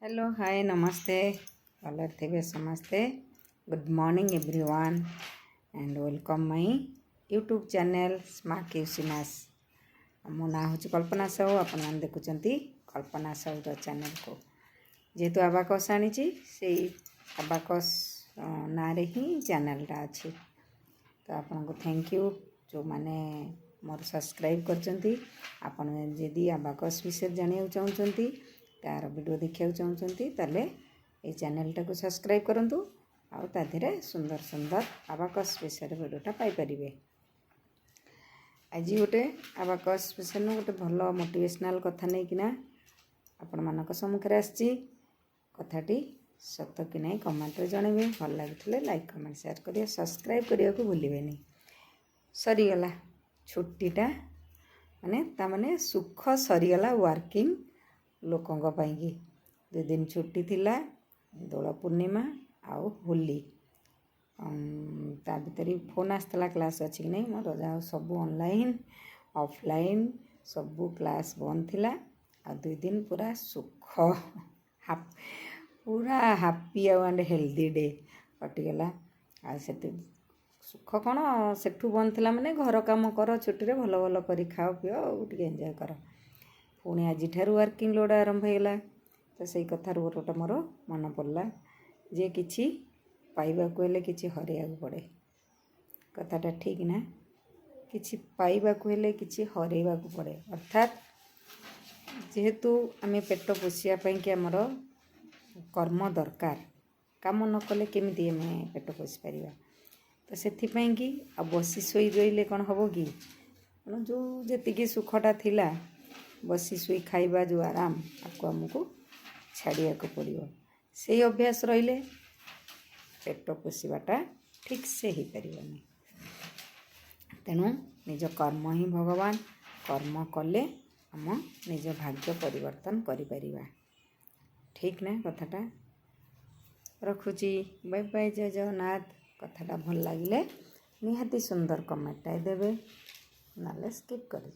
Hello hi नमस्ते भल थे समस्ते good morning everyone and welcome my YouTube channel smart cuisines. मो ना हूँ कल्पना साहू आपण मैंने देखुंत कल्पना साहूर चैनल को जेहेतु आबाकस आनी से आबाकस ना ही चैनलटा अच्छी तो आपन को थैंक यू जो मैंने मोर सब्सक्राइब करचंती। आपण जदि आबाकस विषय जानिया चाहूँगी तार वीडियो देखा चाहूँगी ताले ये चैनलटा को सब्सक्राइब करंतु आउ ताधीरे सुंदर सुंदर आबाकस विषय वीडियोटा पाइपर। आज गोटे आबाकस विषय गोटे भल मोटिवेशनल कथा नहीं कि आपण मानक सम्मुखें आसी कथाटी सत कि नहीं कमेंट रे जनइबे। भल लगे लाइक कमेंट शेयर करिए सब्सक्राइब करने को भूलिए। सरीगला छुट्टीटा माने सुख सरीगला वर्किंग लोकों पाई 2 दिन छुट्टी थिला दोल पूर्णिमा आउ होली ता भीतर फोन आसला क्लास अच्छी कि नहीं मोर जा सब ऑनलाइन ऑफलाइन सबू क्लास बंद थिला आ 2 दिन पूरा सुख पूरा हैप्पी एंड हेल्दी डे कटिगला। आ सुख कौन सेठू बंद थिला माने घर काम कर छुट्टी रे भल भल करी खाओ पिओ टे एंजॉय कर। पुणी आज वर्किंग लोड आरंभ होगा तो सही कथार गोटे मोर मन पड़ा जे किछि पाइबाकू हेले किछि हरेयाकू पड़े। कथाटा ठीक ना किछि पाइबाकू हेले किछि हरेबाकू पड़े अर्थात जेहेतु आमे पेट पोषिया पई कि हमर कर्म दरकार काम न कले केमिति आमे पेट पोषि परिबा तो सेथिपाई कि आ बसी सोई रहिले कौन हबो कि जो जेतिकी सुखटा थिला बसी शुई खाइबा जो आराम आपको आमको छाड़िया को पड़ो से अभ्यास रहिले पेट पोषाटा ठीक से ही पारनी। तेणु निज कर्म ही भगवान कर्म कले आम निज भाग्य परिवर्तन करिपरिबा। ठीक ना कथाटा रखुची बाय बाय जय जगन्नाथ। कथाटा भल लगे निहाती सुंदर कमेंट देवे ना स्किप कर।